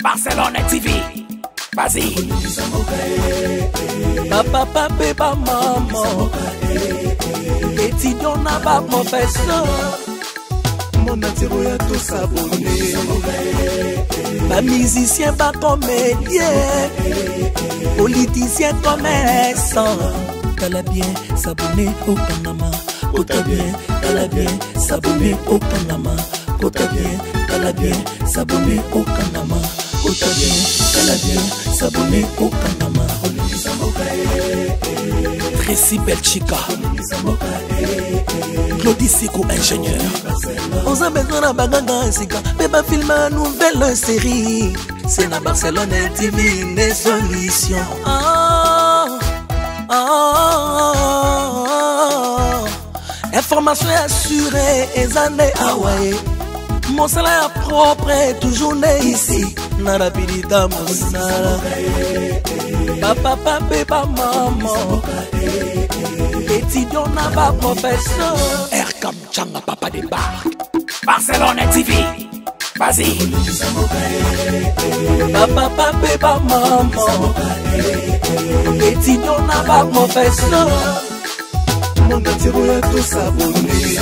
Barcelone TV. Vas-y. Papa, papa, maman. Étudiant n'a pas professeur. Mon atiro ya tout s'abonner. Pas musicien, pas comédien. Politicien, commerçant. T'as bien s'abonner au Panama. T'as bien, t'as bien s'abonner au Panama. T'as bien, t'as bien s'abonner au Panama. T'as bien, t'as bien s'abonner au Panama. Tracy Belchica, Claudie Siko, ingénieur. On a besoin d'un bagage, mais pas filmer une nouvelle série. C'est la Barcelone TV, les solutions. Information assurée, et années Hawaii. Mon salaire propre est toujours né ici. Nara pilita monsala. Papa, papa, maman. Étudiant n'a pas professeur. Erkam Changa, papa débarque. Barcelone TV. Vas-y. Papa, papa, maman. Étudiant n'a pas professeur. Mon atiro ya tout s'abonner.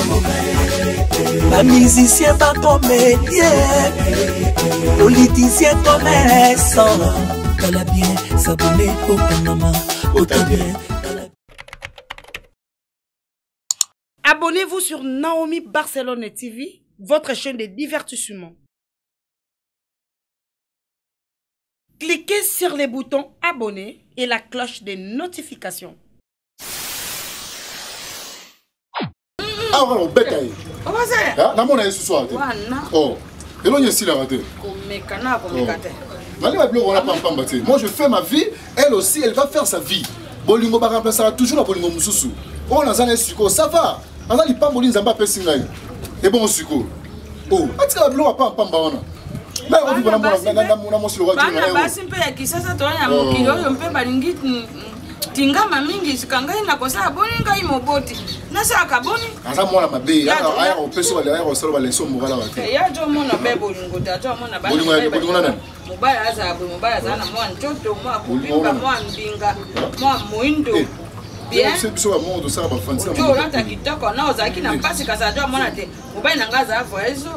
Pas musicien, pas comédien. Politicien, commerçant. T'as bien s'abonner au Panama. T'as bien. Abonnez-vous sur Naomi Barcelone TV, votre chaîne de divertissement. Cliquez sur les boutons abonner et la cloche de notification. Ah ouais, on bête aïe. Comment c'est? Ah, n'a mon aïe ce soir. Oh, et l'on y est ici la raté. Moi je fais ma vie, elle aussi elle va faire sa vie. Bolingo va remplacer toujours la bolingo mususu. On a un sucre, ça va. On a les pambolines zamba pessingaï. Et bon sucre. Oh, est-ce que la blonde a pas un pambawana? Mais on vit dans mon sur le roi. Tingama mingi sikangai na kosa boni ngai moboti nasaka boni asa mwana mabe aya opeso wale aya osolo wale so mugala wake ya jo mona bebo lingo ta jo mona ba bolingo nana mobaya aza bo mobaya zana mwa ntoto mwa kupinga mwa mbinga mwa muindo bien c'est so amondo ça ba fancy jo rata kitoko na ozaki na pasi kasa jo mona te mobaya nanga za avo ezo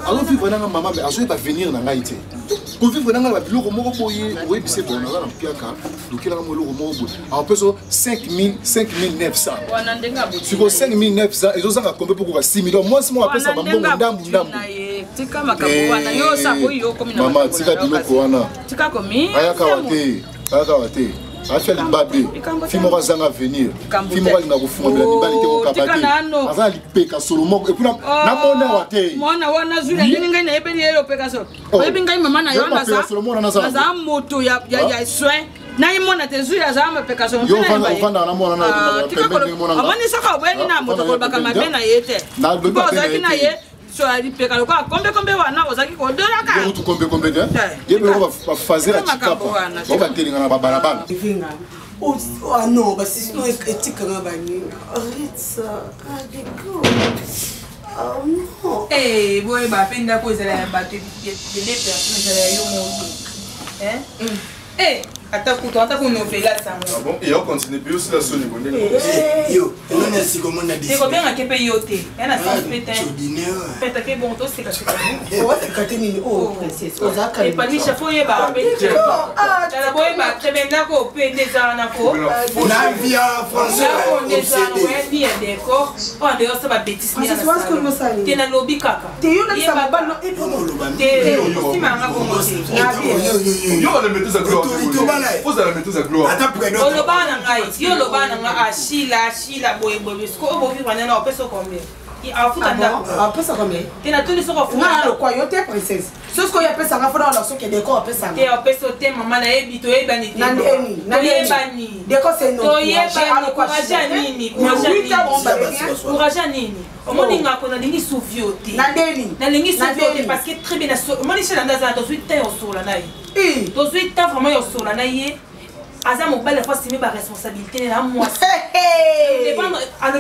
alors vivre na maman mais azo pas venir na ngai te ko vivre na biloko moko boye boye bise bona na piaka lokela mo loko moko en peso 5900 wana ndenga buti siko 5900 ezo zanga kombe poko ba 6 millions moi si mo apesa ba mbongo ndambu tika makabo wana yo sa boyo komi na mama tika biloko wana tika komi ayaka wate afia libabe fimo bazanga venir fimo balinga kufunga bila libali te kokabate aza lipeka solo moko et puis na mona wate mona wana zula ngai na ebeli elo peka solo oyebi ngai mama na yo za moto ya soin na imona te zula za mapeka solo yo vanda na mona na pembeni mona amani saka obeni na moto ko baka mabena yete na bo zaki na ye so ali peka lo kwa kombe wana ozaki ko dola ka yo tu kombe de ye be ba fazer a tikapa ba ba telinga na babalabala oh non parce que sinon éthique na bani arrête ça oh non boy ba penda ko zela ba te de personnes zela yo mo ata kuno fela sango. Ah bon, et on continue plus aussi la sonne bonne. Yo, on a si comment on a dit. C'est combien à kepe yoté. Elle a ça pété. Pété que bon to c'est caché. Oh, c'est katini oh princesse. Ozaka. Et pas lui chapeau ye ba pété. Ah, la boy ba très bien là ko pété ça na ko. Na via français. On est ça ouais bien d'accord. On dehors ça ba bêtise ni. C'est ce que nous savons. T'es na lobby kaka. T'es yo na ça ba non et comment le ba. T'es si manga ko mo. Yo on le mettait ça gloire. Faut ça la mettre à gloire. Le bana ngai, yo le bana nga ashila boy sko bo vivre na opeso combien. Il a foutu à pesa combien? Tu n'as tout le sort of na lo kwa yo te princesse. Ce qu'on appelle ça ngafona la so ke de ko pesa. Te opeso te mama na ebi to ebani te. Na ebani. De ko c'est non. To yebani courage nini? Courage nini? Omoni nga ko na lingi souviote. Na deni. Na lingi souviote parce que très bien so. Omoni chez ndaza to suite te osola na yi. To suite ta vraiment osola na yi. Aza mon bel fois c'est ma responsabilité là moi. Ça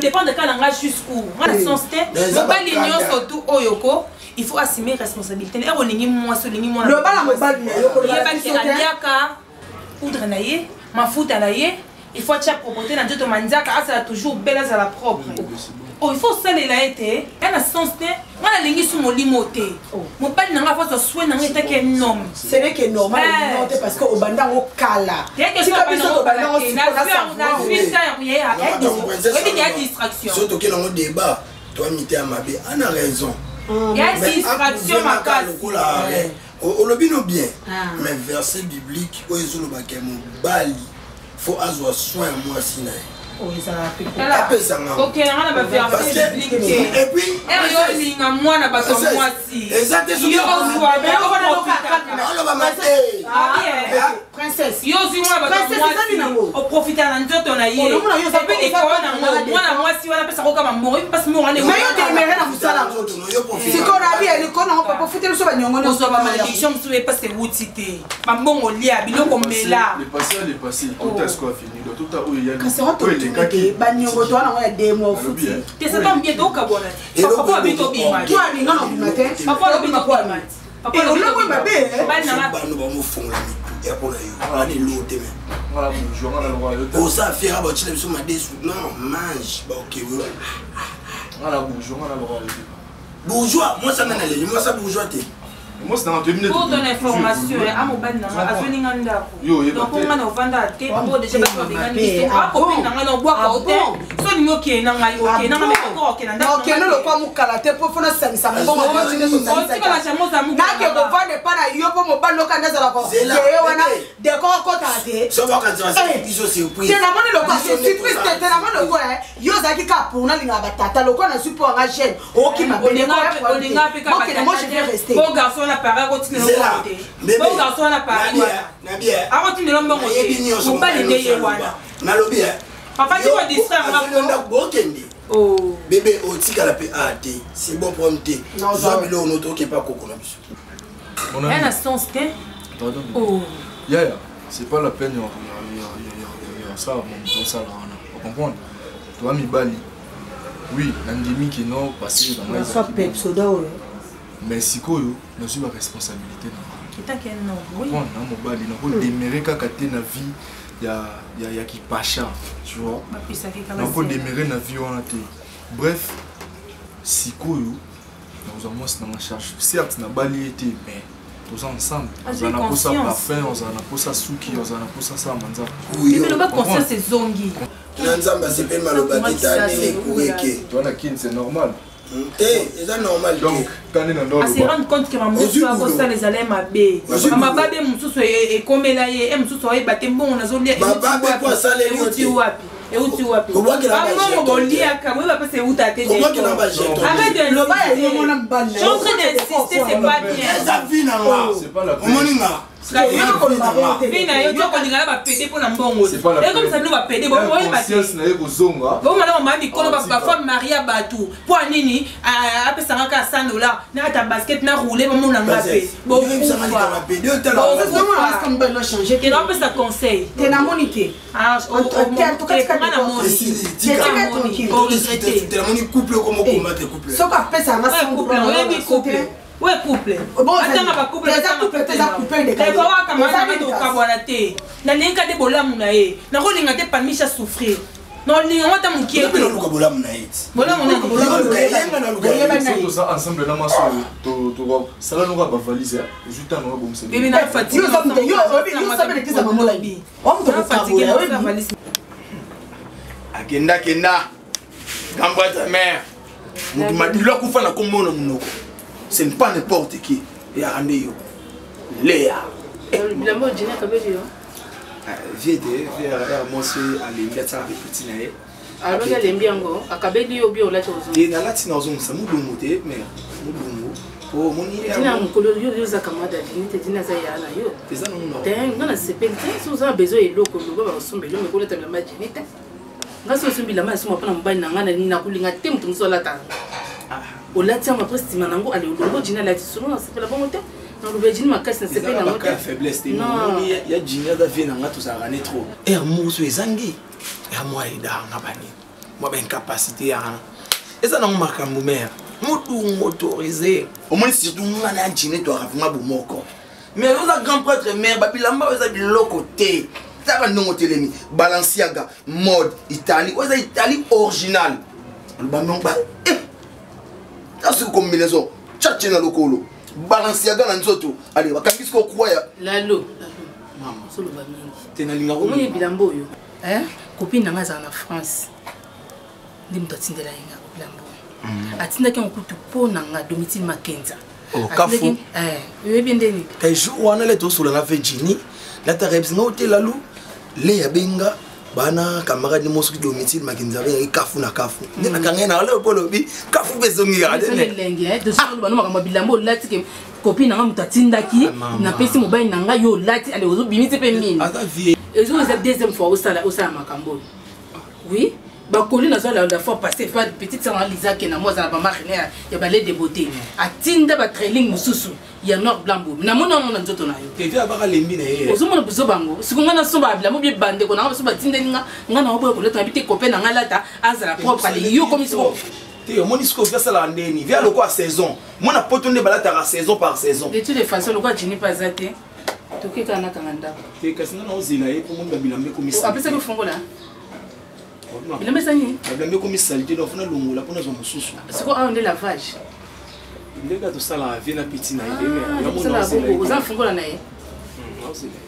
dépend de quand on va jusqu'où. Moi la sens te. Mon bel union surtout oyoko. il faut assumer responsabilité et olingi moi so lingi moi le bala mobali na yo ko la baki aliaka poudre na ye mafuta na ye il faut tia propreté na nzoto manzaka asala toujours belle à la propre. Oh, il faut ça les la été un sens te moi la lingi sur mon limoté mobali nanga faut soin nanga était que nom c'est vrai que normal non parce que au banda au kala si ka biso to banda au il y a distraction surtout que dans le débat toi mité à mabé on a raison il y a distraction ma case au lobby no bien mais verset biblique où ils ont le baquet mobali faut avoir soin moi sina. Ok, on va faire biblique. Et puis, moi na bato moi si. Exactement. Princesse. Yo si moi bato moi si. O profiter na nzoto na ye. Et puis les corona moi na moi si wana pesa ko kama mori parce moi on est. Mais yo te méré na musala. Si ko na bi ele ko na ko profiter so ba nyongo na so ba malédiction so pas c'est wutité. Ba mbongo lia biloko mela. Le passé. Tout est ce qu'on a fini. Tout à où il y a. Banyongo to na ya demo futi. Te ça tombe bien to kabona. Papa bito bima. Toi ni ngana bimate. Papa bito bima. Papa on le voit mabe. Ba no ba mo fonga mi ya pour yo. Ani lote mais. Voilà bonjour, on a le royauté. Pour ça faire about chile so ma desu. Non, mange. Ba OK. Voilà bonjour, on a le royauté. Bourgeois, moi ça n'a pas moi ça bourgeois té. Moi c'est dans 2 minutes. Pour ton information, à mon ban na azweni nganda ko. Donc on a vanda te pour déjà ba ko ngani so a copine na no bois ka hotel. So ni ngoke na ngai okay na me ko okay na ndako. Okay no lo kwa mukala te po fona sanisa mbongo ko tinde so sanisa. On tika la chamo za mukala. Na ke ko vande para yo po mo ban loka ndaza la ko. Ke wana de ko ta te. So ba ka tsa iso surprise. Te na moni lo kwa surprise te na moni lo kwa yo za ki ka pour na linga batata lo kwa na support nga jeune. O ki ma bene ko. On linga pe ka batata. Moi je vais rester. Bon garçon pareil continue le côté bon garçon na pareil na bien a continue le bon côté on pas les deux wana na lobby papa tu vas distraire na bokende oh bébé o tika la pe AT c'est bon pour monter zo bilo no to ke pas koko na biso on a un sens que oh ya c'est pas la peine ça mon ça là on comprend toi mi bali oui ndimi qui non passé dans ma soit pepsoda mais sikoyo nazwi ba responsabilité na kitake non oui on a mobali na ko démérer kaka te na vie ya ki pacha tu vois na ko démérer na vie wana te bref sikoyo nous avons na charge certes na bali été mais tous ensemble on a pour ça parfum on a pour ça souki on a pour ça manza oui mais le bas conscience c'est zongi nzamba c'est pas maloba titane kuweke toi na kin c'est normal. C'est normal. Donc, quand on se rendre compte que maman soit ça les allait m'abé. Maman babé mususu et comme là et mususu ay baté bon na zoli. Maman quoi ça les uti wapi? Et uti wapi? Comment que la maman bolia ka oui va passer où ta tête. Comment que la balle arrête de le bas et mon balle. Je suis en train d'insister c'est pas bien. Ça vient là. C'est pas la peine. La vie na yo ko ndinga ba pédé pour na mbongo. Et comme ça nous va pédé bon moi ba. Conscience na yeko zonga. Bon maintenant maman mikolo ba femme Maria Batou. Pour nini a pesa ngaka $100 na ta basket na rouler maman na ngapé. Bon ça va ba pédé on t'a là. Comme ben la changer. Et on peut ça conseil. T'es na monité. Ah en tout cas na monité. C'est la moni couple comme combattre couple. So ka pesa na couple, on couple. Ouais couple. Bon, attends ma couple, t'es couple de quoi comme ça mais to kabwana te. Na linga de bolamu na ye. Na ko linga te pamisha souffrir. Non linga wata mukie. Na ko bolamu na ye. Bolamu na tout ça ensemble na maso to ça là nous va valise juste en bon c'est. Bébé na fatigué. Yo sabe de kisa mamola bi. On te fatigué na valise. Akenda kenda. Gamba ta mère. Mukima dilo kufa na komona munoko. Ce n'est pas n'importe qui. Il y a un yo. Léa. Le mot Gina Kabeli. Viede, moi c'est aller mettre avec petit naé. Alors il y a les biango, à Kabeli au bio là chose. Et na latina zone ça mou domoté mais mou domo. Oh mon idée. Dina mukolo yo za kamada dini te dina za yana yo. Pesa non non. Ten ngana sepente sous un besoin et loko ngo ba sombe lo mekolo ta la dini te. Ngaso sombi la ma suma pana mbani na ngana ni na kulinga te mutu so la ta. Au latin ma presque manango allez au logo Gina la tisolo c'est pas la bonne tête. Non le Gina ma casse c'est pas la bonne tête. Faiblesse non il y a Gina da vie na tout ça rané trop. Et amour so ezangi. Et moi ida ngabani. Moi ben capacité ya. Et ça non makambo mère. mutu autorisé au moins surtout ngana njine to rafima bomoko mais on a grand prêtre mère babilamba oza biloko te ça va non telemi Balenciaga mode Italie oza Italie original ba non ba ça c'est combinaison tchatche na lokolo Balenciaga na nzoto allez bakangi ko croya lalo maman solo ba mingi tenalinga ko omo bilambo yo copine nanga za na France ndimto tindela inga bilambo atindaki nkutu po nanga Domitille Makenza kafu yebi ndeni kay jour wana le to solo na Virginie la tarebs nga hotel lalu le ya benga bana camarade mosuki Domitille Makenza benga kafu na kafu ndena kangena le polobi kafu bezongi ya dene lengi de solo bana makamba bilambo lati ke copine nanga mutatindaki na pesi mobile nanga yo lati ale ozo bimiti pe mini ata vie ezo c'est deuxième fois au sala makambo oui ba koli na zo la fois passée pas petite sœur Lisa qui na moi za ba marine ya balai de beauté atinda ba trailing mususu ya noir blanc na mona na nzoto na yo ke via ba lembi na ye ozo mona buzo bango sikunga na somba bla mo bi bande ko na so ba tinda nga na obo ko leta bite copain na ngalata azala propre ali yo comme ça te yo moni sko via sala ndeni via loko a saison mona potonde balata à saison par saison de toutes les façons loko jini pas zate toke kana kanganda te kasina na ozila ye pour mon bilambe komisa apesa ko fongola il a mis ça ni bilambe komisalité donc na longola pour na zo mususu c'est quoi on est lavage ndeka to sala vie na petit na ile mais ya mona ozila oza fongola na ye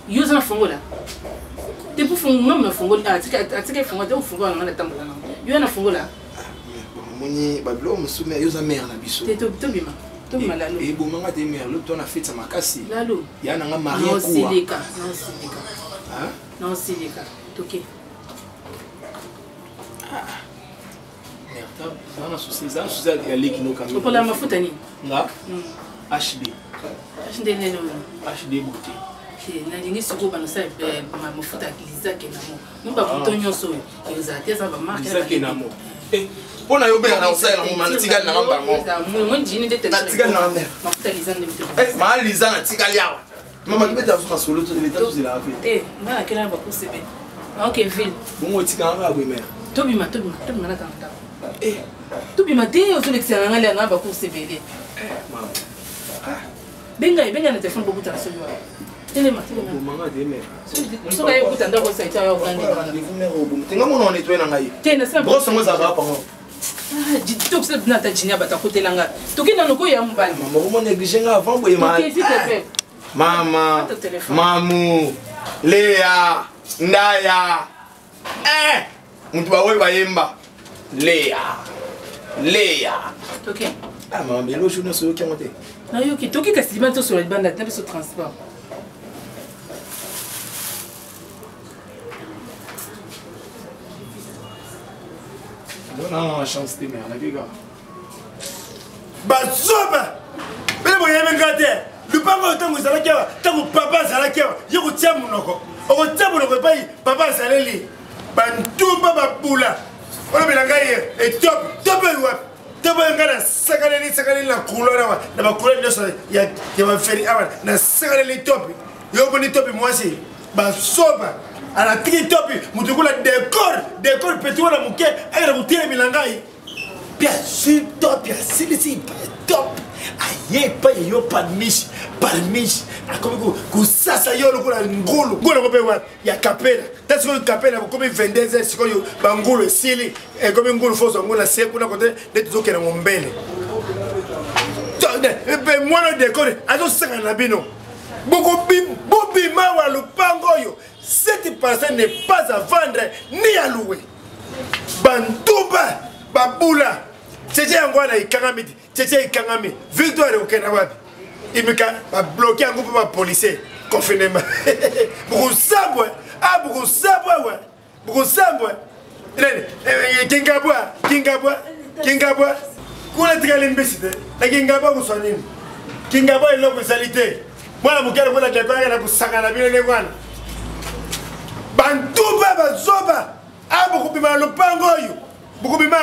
yo za fongola te pour fongola même fongola atika fongola te fongola na tambola na yo na fongola moni bablo musume yo za mère na biso te to bima malalo et bon manga de mère l'autre on a fait ça makasi lalo ya nanga marié quoi non silika hein non silika toke merde ça na souci ya leki no kamera pour la mafuta ni nga HD ndene no HD beauté na lingi siko bana sa mafuta Lisa Kenamo mba kutonyo so yo za te za ba marque Lisa Kenamo pona yo bela na osala mo man tikali na ngamba mo mo njini de na tikali na ngamba mafuta Lisa ndimto ma Lisa na tikali yawa mama kibeta zo solo to leta to zela afi na kila ba kusebe OK ville bongo tikanga ba bwe mère tobima na kanta tobima te ozo lexera ngale na ba kusebe de mama benga na téléphone beaucoup ta so yo telema mama de mère so ga yo kutanda ko sa ita yo grande tenga mona on nettoyer na ngai tena sa grosso ngo za rapa ngo to que c'est ta jinya bata kotelanga tokina noko ya mbali mama ko mo négliger nga avant boye ma mama mamu Léa ndaya muntu bawe bayemba Léa OK mama belo journée so yo kengote na yo ki toki kasi banto sur le banda tabe sur transport non chance de mère la biga bazoba bele boye mengate lupango tango zalakewa tango papa zalakewa yoko tia munoko oko tia munoko pai papa zaleli bantumba babula ona belanga ye et top yo tabo ngana sakaleli na couleur na ba couleur de ya ba feri awa na sakaleli top yo boni top mwasi bazoba ala tiki top mutukula décor petit wala muke ayra mutile milangai bien sûr top ya silisi top aye pa yo parmish akomi kusasa yo lokula ngulu ko be wa ya kapela tasi ko kapela ko be 22 siko yo bangulu sili e ko be ngulu foso ngula se kuna kote de tuzokera ngombele be mwana décor azo sanga na bino bobi mawa lupango yo cette personne n'est pas à vendre ni à louer. Bantuba, babula, tchétché angwana ikangami, tchétché ikangami, victoire au Kenya. Il me a bloqué un groupe de policiers, confinement. Beaucoup sabwe, beaucoup sabwe. Kingabwa, kuna tikali mbisite, na Kingabwa kuswanini. Kingabwa ilo kusalite. Mwana mukere kuna dekora na kusangana bile ne bwana. Bantuba bazoba abo kubima lupango yo bukubima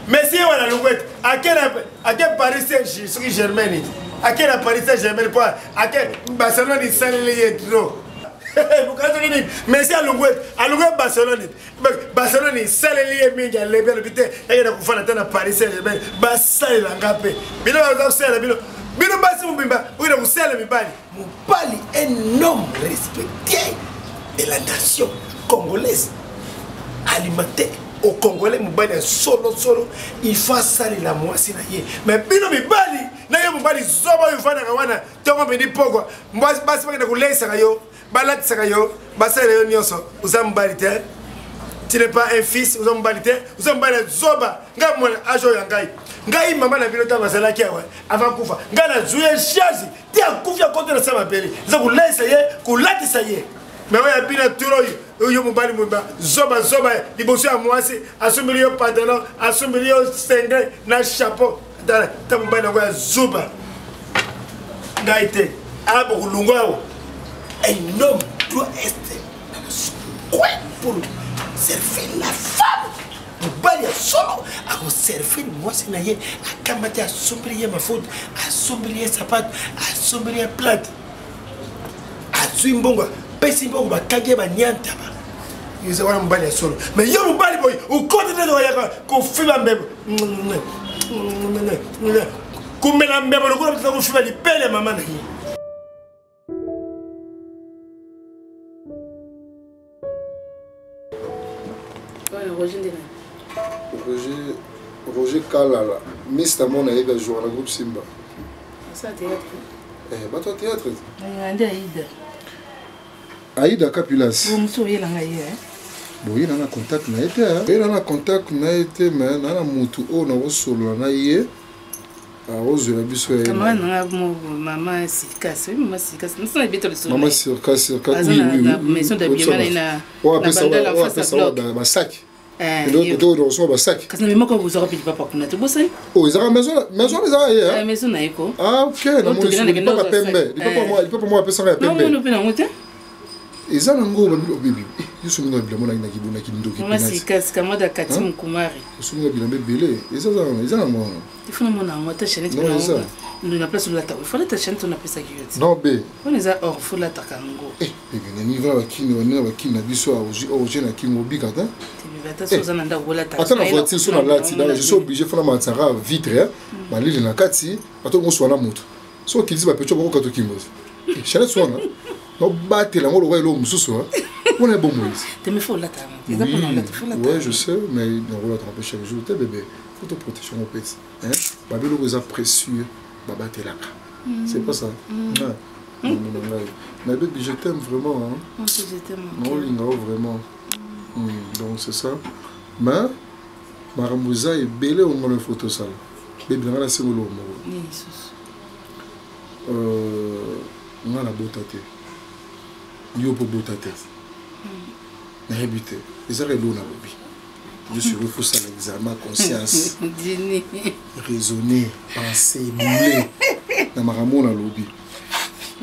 monsieur wala lungwete akela Paris Saint-Germain akela Paris Saint-Germain pour akela Barcelone ni salele yetro merci à Barcelone. Barcelone, ça les liés, mais les belles bêtes, et il a fait à Paris, c'est les belles, Bassal Langapé. Mais là, on a fait la bille. Mais le bassin, vous avez fait la bille. Moubali est un homme respecté de la nation congolaise, alimenté. Au Congolais, Moubali est solo, il faut salir la moitié. Mais Bino Mibali, n'a Moubali, Zoba, il faut aller, Tongo Midi Pogo, moi, je passe par le lait, Sarayo, Balat Sarayo, Bassa Léonioso, vous avez Mbalite, tu n'es pas un fils, vous avez Mbalite, vous avez Mbalite Zoba, Gamon, Ajo Yangai, Gai, maman, la pilota, Mazalaki, avant Koufa, Gana, Zouye, Chazi, Tia, Koufia, contre la Samapeli, vous avez laissé, Koulati, ça y est. Mais oui, il y a des Moubali Mouba, Zoba, il bosse à moi, à ce milieu pantalon, à ce milieu sengé, na chapeau, dans ta Moubali Zoba. Gaïté, Abo Lungao, un homme doit être quoi pour servir la femme. Moubali a solo, à servir moi, c'est naïe, à Kamati, à sombrer ma faute, à sombrer sa pâte, à sombrer plate, à Zwimbonga. Pesimbongo bakage banyanta ba yose wana mbali ya solo mais yo mbali boy ukote de royaka ko fiba mbebo kumela mbebo lokolo bitaka ko fiba lipele mama na yi Roger Kalala Mr Mona yega jouer na groupe Simba ça théâtre bato théâtre ngande Aïda Aïda Capilas. Vous me souriez là, bon, il y a un contact, il y a un contact, mais il y a un moutou, on a solo, on a yé. Maman Sirkas, maman Sirkas, nous sommes habitués au Maman Sirkas, maison d'habillement, on appelle ça un sac. Et l'autre, on reçoit un sac. Parce que même quand vous aurez pas pour qu'on a tout bossé. Oh, ils ont une maison, les a la maison naïko. Ah, ok, il peut pas pembe. Il peut pas moi appeler ça un pembe. Non, non, non, ils ont un gros bébé. Ils sont venus à Bilamona qui n'a qui nous Maman Sirkas, comme moi Kati Mukumari. Ils sont venus à Bilamé Belé. Ils ont un gros. Il faut mon amour, ta chaîne. Non, nous n'a pas sur la table. Il faut la chaîne, on a fait ça. Non, bé. On les a hors, il faut la takango. Eh, bébé, il va qui n'a dit ça au jeune qui m'a dit attends. Attends, la voiture sur la lati, je suis obligé de faire ma tsara vitre. Ma lille na kati, attends on soit la moto. So qu'il dit ba pecho boko kato kimos. Chala soit là. No battre la molo ouais l'homme sous on est bon Moïse. Tu me faut la table. Ouais, je sais, mais on va t'empêcher chaque jour. T'es bébé, faut te protéger mon petit. Hein? Babelo vous a précieux, baba t'es là. C'est pas ça. Non. Mais bébé, je t'aime vraiment. Moi aussi je t'aime. Non, vraiment. Donc c'est ça. Mais Maramouza est belle au moins photo sale. Bébé, on a la seule au on a la beauté. Yo pour beauté. N'habite. Les arrêts l'eau n'a pas. Je suis refusé à l'examen, conscience. Raisonner, penser, bouler. Dans ma ramon à lobby.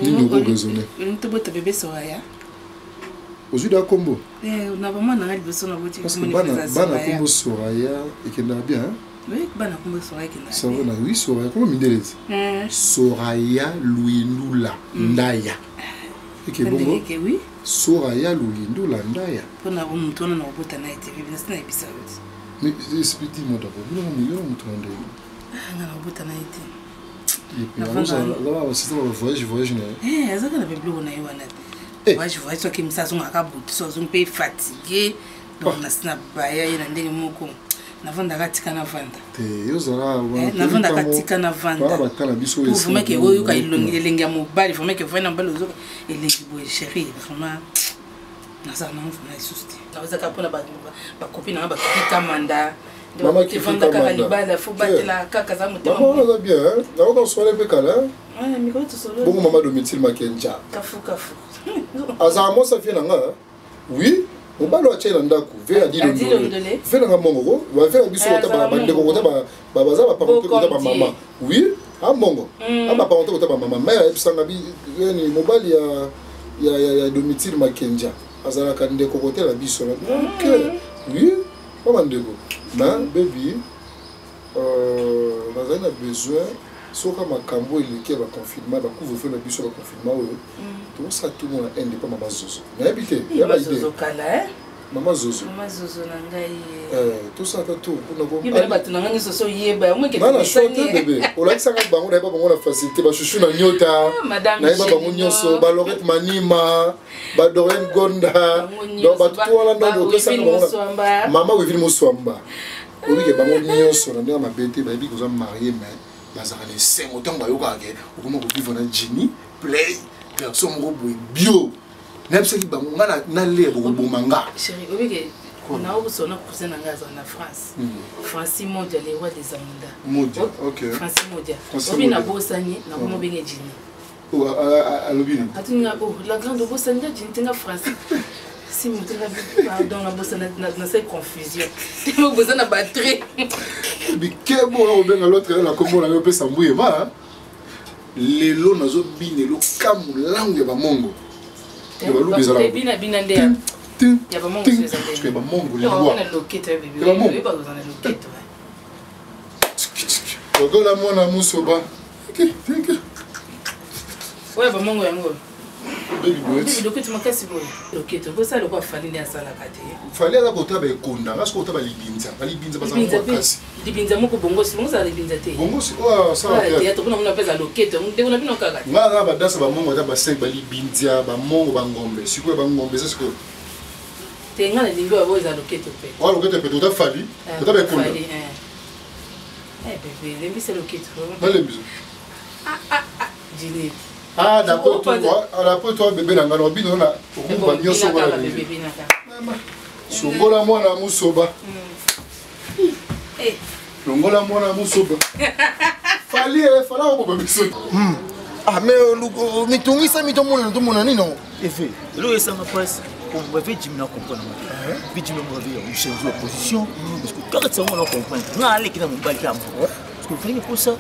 Ni nous raisonner. On te botte bébé Soraya. Aux yeux d'un combo. On a vraiment un besoin de voiture. Parce que Bana combo Soraya et qu'elle n'a bien. Oui, Bana combo Soraya qui n'a ça va, oui, Soraya. Comment m'idélise Soraya Louindoula Ndaya. Et que bon oui. Soraya Louindoula Ndaya. Pour nous montrer nos bottes à night, c'est un épisode. Mais explique-moi d'abord. Nous allons montrer un délire. Ah, nos bottes à night. Et puis là, c'est un voyage. Eh, ça qu'on avait bleu on a eu un. Voyage toi qui me saison à bout, soit un peu fatigué. Donc on a snap baya il a ndenge moko. Na vanda katika na vanda. Te yozala wana. Na vanda katika na vanda. Para bakala biso esi. Vous mec oyo ka ilongi ya mobali, vous mec vana mbalo zo elengi boy chérie, vraiment. Na ça non na isusti. Na za ka pona ba copine na ba kika manda. Maman qui vanda ka libala faut batela kaka za mutema. Maman on a bien hein. Na on soirée pe kala. Ouais, micro tout solo. Bon maman domicile makenja. Kafu. Azamo ça vient nga. Oui. On va le acheter dans Daku, vers à dire vers la mongo, va faire un bisou au tabac, de côté, babaza, va pas monter au tabac maman. Oui, à mongo, à ma parenté au tabac maman, mais sans la vie, mobile, il y a domicile Makenja, Azara Kande Cocoté, la bisou. Ok, oui, maman de go. Mais, baby, on a besoin soka makambo eleki ya baconfinement bacouvre-feu na biso baconfinement oyo tokosala tout monde na inde mpa mama zozo nayebi te yaba ide mama zozo na ngai tosala ta tour mpona bato na ngai nyonso so oyeba nana shote bebe olakisanga bango nayeba bango na facilité bashushu na nyota nayeba bango nyonso balorette manima badorene gonda donc bato to wana ndondo opesanga bango mama wivili moswamba obike bango nyonso na ndenge mabe te bayebi kozwa marie mais bazaka na esengo ntango bayokaka ke okoma kovivre na jini play garçon moko boye bio nayebisaki bango nga naleya bokoboma nga on a aussi un cousin en France. Francis Modia, les rois des Amanda. Modia, ok. Francis Modia. On a Bossani, on a bien Gini. Oh, à l'objet. La grande Bossani, j'ai une France. Si vous avez dans la Bossani, dans cette confusion. Tu as besoin de batterie. Mais quel bon, on a l'autre, la combo, on a peu s'embrouiller, va. Les lots, nous avons bien les lots, comme langue, va mongo. Il y a bien Binandé. Il y a vraiment des choses à dire. Il y a vraiment des choses à dire. Il y a vraiment des choses à dire. Regarde la moi la mousse au bas. Ok, ok. Ouais, vraiment, ouais, moi. Baby boy. Le que tu m'as cassé, moi. Ok, tu vois ça, le quoi, fallait aller à ça la carte. Fallait aller à côté avec Konda. Parce que tu as les binza. Les binza, parce que casse. Les binza, moi, pour bongo, c'est bon, ça les binza. Bongo, c'est quoi ça? Théâtre, on appelle ça loquette. On a bien encore. Là, là, dans ce moment, on a passé par les binza, par mongo, bangombe. C'est quoi bangombe? C'est ce que. T'es un niveau à vous, à loquette. Ouais, loquette, peut-être tu as fallu. Tu as bien Konda. Eh bébé, c'est loquette. Ah, Dîner. Ah, d'accord, toi, bébé, on a bébé, on a Songola mwana musoba. Songola mwana musoba. Fali fala ko biso. Ah mais mitongi ça mitomona ntomona nini non? Effet. Le esanga passe. On va faire Jimmy comprendre. Puis Jimmy va changer de position parce que quand ça on comprendre. Na aller qui na mon balki am. Parce que fallait pour ça,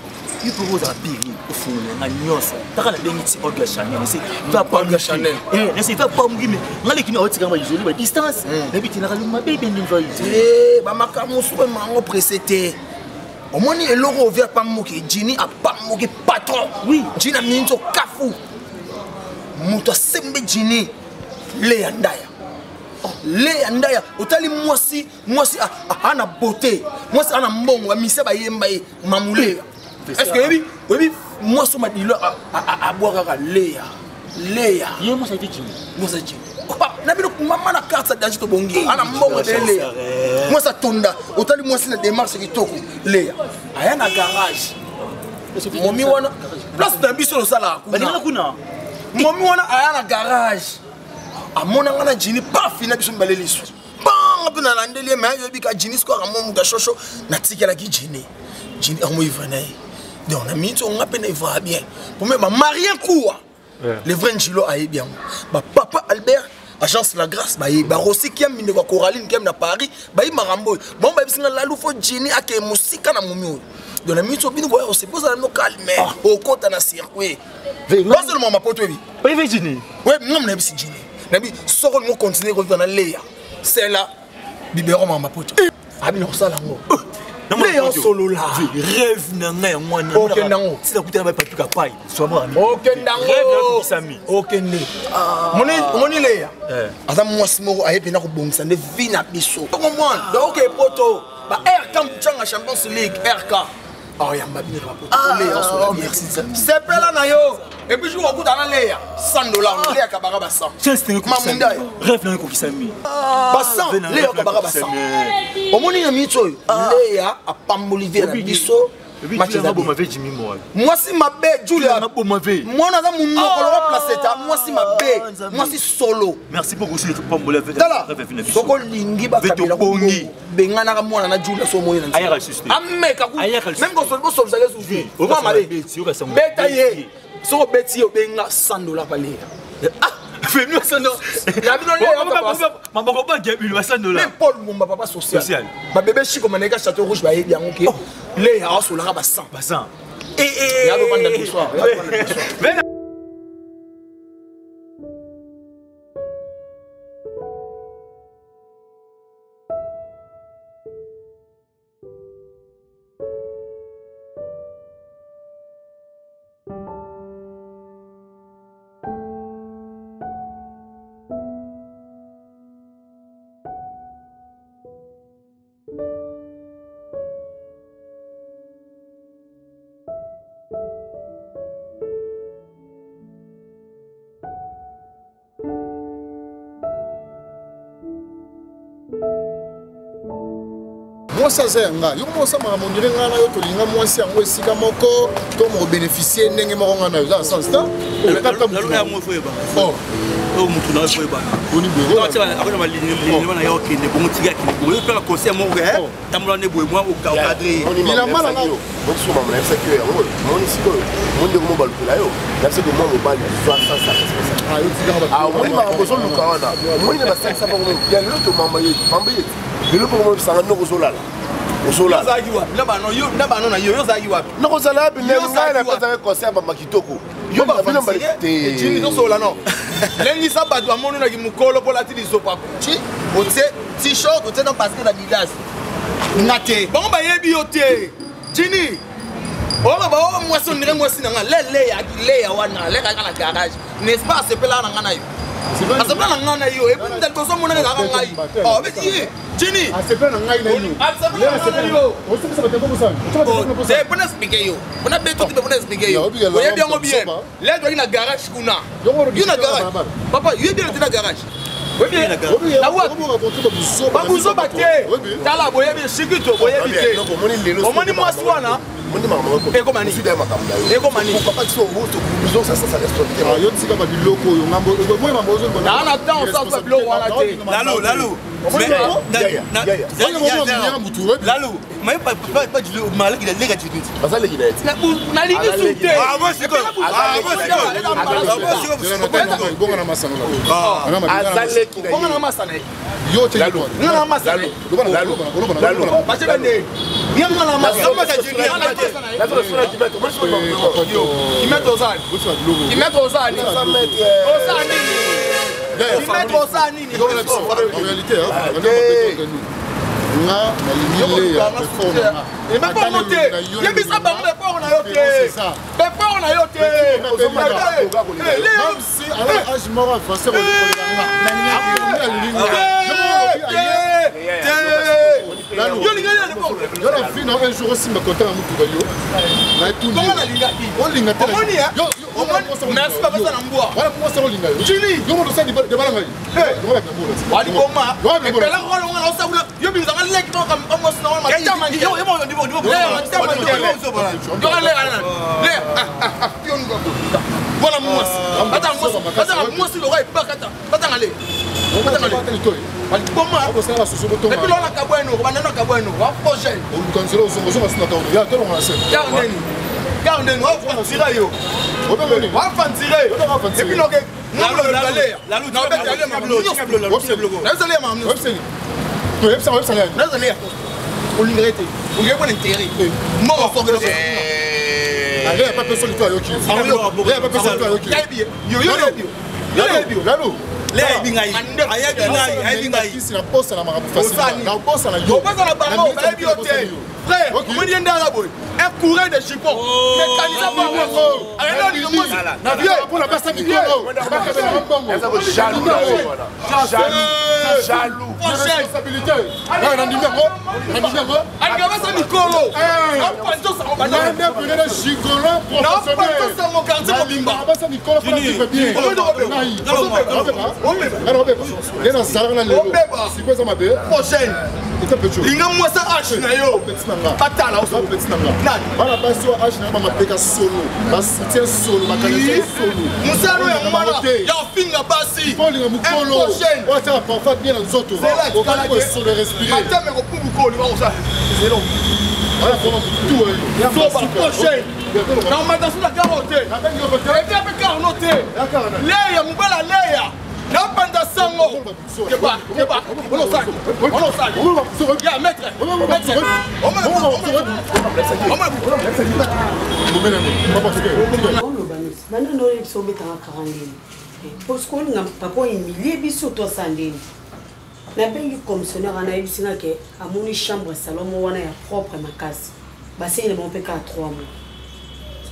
il faut vous appuyer au fond na nyonso. Taka la bengi ti Olga Chanel, c'est va pas Olga Chanel. C'est va pas me mais ngale qui na otika ma isolé ba distance. Et puis tu na ma bébé ni va isolé. Ba makamu so mango précédé. Au moins il logo ouvert pas moki Jini a pas moki patron. Oui, Jini a minto kafu. Muto sembe Jini. Léa Ndaya. Léa Ndaya. Otali mwasi ana beauté. Mwasi ana mbongo. Mise ba yemba ye mamule. Est-ce que oui mwasi ma dilo a boire Léa. Léa. Yé moi ça dit Jimmy. Moi ça dit. Na bino mama na carte d'identité to bongi. Ana mbongo de Léa. Moi ça tonda. Otali mwasi na démarche kitoko. Léa. Aya na garage. Momi wana place na biso lo sala. Ba ninga kuna. Momi wana aya na garage. Amona ngana Jini pa fina biso mbale liso bang pe na landeli me ayo bika Jini sko ka momu da shosho na tikela ki Jini amu ivana donc na minto nga pe na iva bien pour me ba marien quoi le vrai Njilo aye bien ba papa Albert agence la grâce ba Rossi qui amine ko Coraline qui am na Paris ba yi marambo bon ba bisinga la lufo Jini ake musika na mumio donc na minto bino boya se pose na calme au kota na circuit pas seulement ma pote oui pas Jini ouais non na bisi Jini Nabi, si on continue à vivre dans Léa, c'est là, Bibéro m'a pote. Abi non ça là. Léa solo là. Rêve n'a moi ni. Ok nango. Si ça coûte pas plus capable. Sois moi ami. Ok nango. Rêve sami. Ok né. Moni Léa. Asa moi simoro aye pena ko bongisa ne vie na biso. Comment donc poto. Ba RK mchanga Champions League RK. Oh yamba bien pas Léa solo. Merci ça. C'est pas là na yo. Et puis je vous goûte dans Léa. $100 Léa kabara ba 100. Mamunda. Rêve n'a ko kisami. Ba 100 Léa kabara ba 100. Omoni na mitso Léa a pambolivier na biso. Moi si ma bête Julia moi na mon nokolo place ta moi si ma bête moi si solo merci beaucoup aussi le pambola soko lingi ba kabila bongi bengana ka mwana na Julia so moyi na ameka ku même ko so so ça souffrir o ma male beta ye so beti yo benga $100 pa Léa Fais-nous ça non. Maman pas $100. Mais Paul mon papa social. Ma bébé chico maneka château rouge ba yebi yango ke. Léa so la ba 100. Et ya do banda du soir. mwasi aza yanga yo mosama mondire ngana yo tolinga mwasi yango esika moko to mo bénéficier ndenge moko ngana yo za sens ta lalu ya mo foyeba o mutu na foyeba oni bwe ko tsa akona malini bana yo kende ko mutiga kende ko yo pela conseil mo ke tamula ne boy moi au cadre bilamba na yo mosu mama na saki yo moni siko monde ko mo balukela yo na siko mo mo bali ça ah yo tika ba ah moni ma ko so luka wana moni na saki sa ba ko ya loto mama ye bilo ko mo sanga no ko solala osola zagi wapi na bano na yo zagi wapi na ko sala bi le ngai na pesa ko se ba kitoko yo ba fina ba te jini to sola no lengi sa ba do amono na ki mukolo pola ti lisopa chi ote t-shirt ote na basket na Adidas ngate bango ba yebi ote jini o ba o mwasi ndire mwasi na nga le ya wana le ka na garage n'est pas c'est pela na ngana yo asepela na ngana yo ebi ndel ko so mona ka ngai oh beti jini asepela na ngai na yo asepela na yo o se ba te ko musa c'est pour expliquer yo on a beto pour expliquer yo oye bien ngo bien le do na garage kuna yo na garage papa yo bien na garage oye bien na wa ba buzo ba te tala boye bien shikito boye bien omoni mwasi wana eko mani eko mani papa ti so moto buzo ça responsabilité yo tika ba biloko yo ngambo moi mama ozo ko na na temps ça ba biloko wana te lalu lalu mais pas du mal qu'il a les gâteaux ça les guides na lingi souté ah moi c'est bonga na masana bonga na masana yo te lalu na masana lalu parce que ne bien na masana qui met aux ânes en réalité nga nalingi ya performance et même pas monter yebisa bango be port na yo te be port na yo te même si alors âge mort français ko yo la fille un jour aussi me content amutu yo na tout on linga te yo merci papa ça na mbwa wala pour ça on linga yo jini yo mo ça de balanga yo wali boma pela ko ngona na usabula yo bi zanga leki to kam amos na wala matama yo mo ndibo yo le ana le yo ngo voilà mwasi ata mwasi lo ga ipakata ata ngale wali boma ko ça la soso boto depuis là la kabweno ko banana kabweno wa projet on cancelo on so masina tawo ya to on a set Gardez wa fantira yo wa fantira et puis donc ngalo galère la lutte na beta le mamlo na zale mamlo to yep ça na zale on l'ingrete on y a bon intérêt mort fort que allez pas personne toi yo ki allez pas personne toi yo ki yo lalu le ayibingai ayibingai kisi na posa na marabu facile na posa na yo posa na bango ba bi hotel frère on dit ndala boy un courant de chipon mécanisé par moi alors il moi na vieux pour la passe mikolo jaloux responsabilité na ndingo alga basa mikolo panto sa bana na pele chigolo professionnel na panto sa mo quartier mobimba basa mikolo pour vivre bien on sala na lelo siko za mabe prochaine linga mwasa ash na yo patala oso petit nanga bana baso ash na ba mapeka solo ba soutien solo ba kanisa solo musano ya mala ya finga basi polinga mukolo wata parfois bien na zoto on va solo respirer matame ko pubu ko li ba c'est long voilà comment tout ya so ba prochaine na madasu na carotte et bien pe carotte leya mubala leya na panda sango keba ono sa ya maître bana no so betanga karangeni parce que on papa humilié biso to sandeni na bengi commissionnaire ana ebisinga ke amoni chambre salon wana ya propre makasi basine mon peka 3 mois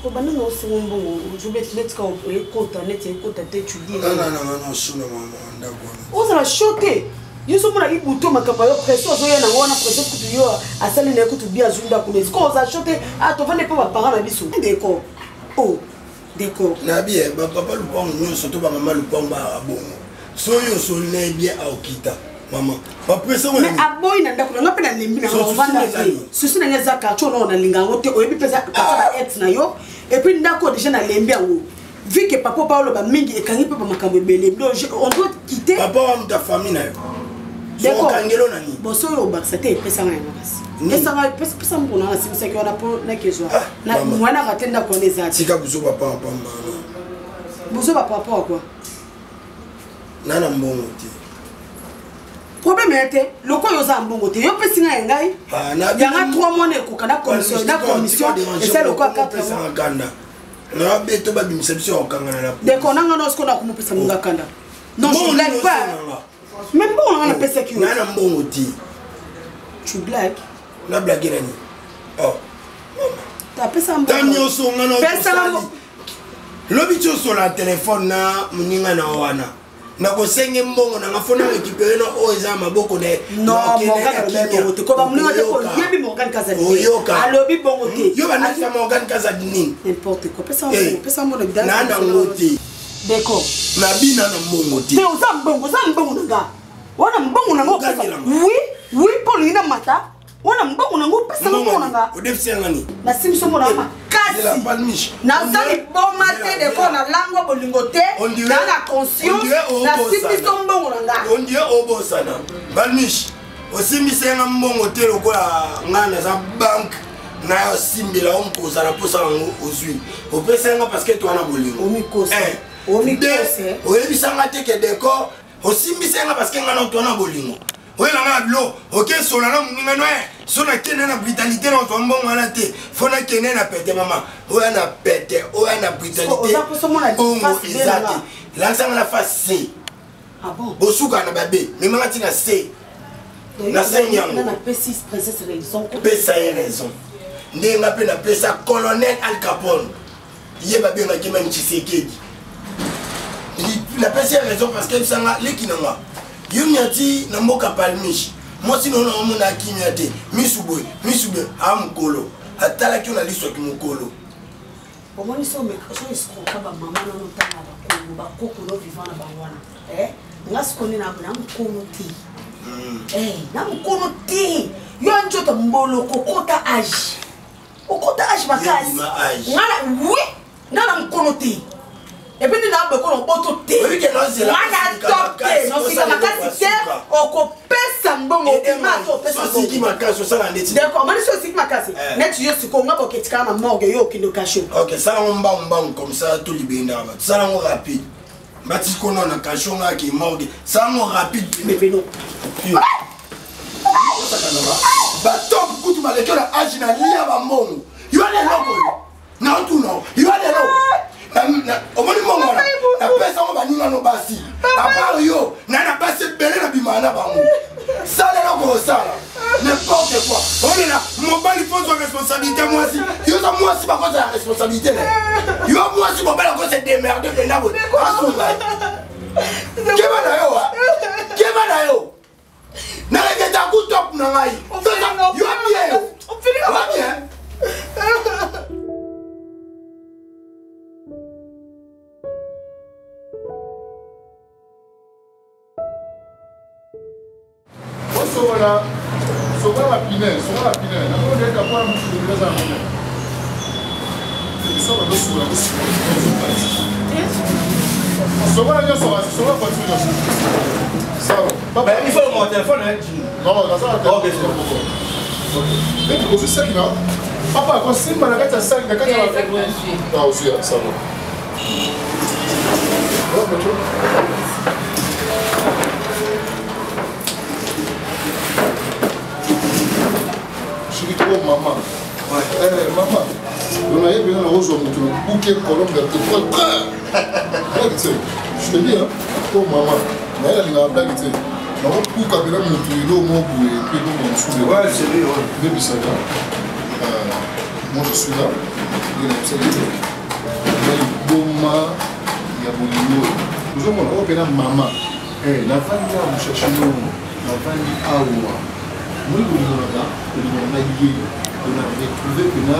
ko bana no singo mbongo je vais te mettre quand compte net et compte tête tu dis non suna mama ndako on sera choqué yeso mona ibuto makapa yo pression zo yana wana pression kutu yo asali na kutu bia zunda kunezi ko za choqué a to vande pa parents na biso ndeko oh d'accord na bien ba papa lupang nyonso to ba mama lupang ba bongo so yo so na bien aokita Maman, pas pressé mais aboyi na ndako nga pe na lembi na vanda susu na ngeza quartier on a linga ngote oyebi pesa ka ex na yo et puis ndako déjà na lembi yango vu que papa Paolo ba mingi ekangi pe ba makambo ebele on doit quitter papa wa ta famille na yo so kangelo nani bon so yo baksa te pesa nga ngasi pesa mbona na simisa ki wana po na kezo na mwana ratenda ko neza tika buzo papa mama buzo papa quoi nana mbongo te problème était le quoi yoza mbongo te yo pesi nga ngai yanga 3 mois ne kokana commission et c'est le quoi 4 mois kanda na beto ba bimiseption okangana na de konanga no skona ko pesa munga kanda non je blague pas même bon on a pesa ki nana mbongo te tu blague na blague nani oh ta pesa mbongo tanyo so ngana pesa lobi tio so la téléphone na muninga na wana na ko senge mbongo na ngafona récupérer no oza maboko ne non Morgan bongo te ko ba muninga te ko yebi Morgan Kazadi alobi bongo te yo ba nasa Morgan Kazadi nini n'importe quoi pesa mbongo bidana nana ngoti deko na bina na mbongo te te oza mbongo nga wana mbongo nango oui pour lina mata wana mbongo nango pesa mbongo nga odefisianga ni na simso mona kasi na sali boma te de ko na lango bolingo te na la conscience na simso mbongo nga on dirait obosana balmish osimbisenga mbongo te lokola ngana za bank na osimbila omkoza na posa ngo ozwi opesenga parce que toi na bolingo omikosa oyebisanga te ke décor osimbisenga parce que ngana toi na bolingo oyela nga blo OK sola na muninga no sona kene na brutalité na tombo ngana te fona kene na pete mama oya na pete oya na brutalité ongo ezati lansanga na face C ah bon bosuka na babe memanga tina C na senyango na P6 princesse raison pesa raison ndenga pe na pesa colonel Al Capone yeba benga ki même Tshisekedi la pesa raison parce que sanga lekinanga yumiati na mboka palmish moi sinon na mona kinyate misubwe amkolo atala ki na liso ki mukolo comment ils sont mais so iskoka ba mama no tanga ba kokolo vivant na bangwana ngasikoni na mkono ti na mkono ti yo njoto mbolo kokota age okota age makasi ngana oui na mkono ti et puis na beko no boto te ngana top te no sika makasi te okopesa mbongo mato pesa siki makasi sala ndeti d'accord mani so siki makasi net yo siko ngako ketika na morgue yo kino kasho OK ça on mbang comme ça tout libenda ba ça on rapide bati kono na kasho ngaki morgue ça on rapide mais beno ba top kutu malekyo na age na lia ba mbongo yo ale loko na tuno yo ale loko omoni mbongo na pesa ngo baninga no basi apart yo na basi belé na bimana bango ça le loko sala n'importe quoi on est là mobile faut sa responsabilité moi si yo ça moi si pas quoi la responsabilité yo moi si mobile ko se démerder de nabo asuma keba na yo na le ta ku top na ngai yo bien on finit bien Souvent la pinelle, on est capable de nous faire ça. C'est ça le souvent la ça va. Il faut mon téléphone non, ça va. Mais tu sais ça qui va. Papa, quand c'est pas la carte à 5, la carte à la ah aussi, ça va. Maman, maman, on a eu besoin de rose au mouton, bouquet colombe vertébrale. Je te dis, hein, oh maman, mais elle a une blague. On va pour Kabila mouton, l'eau, mon bouet, puis nous on suit. Ouais, c'est lui, ouais. Baby Saga. Moi je suis là. Il y a une série. Il y a une bomba, il y a Bolino. Nous avons un open maman. La famille là, vous cherchez nous. La famille Aoua. Nous, on a retrouvé que là,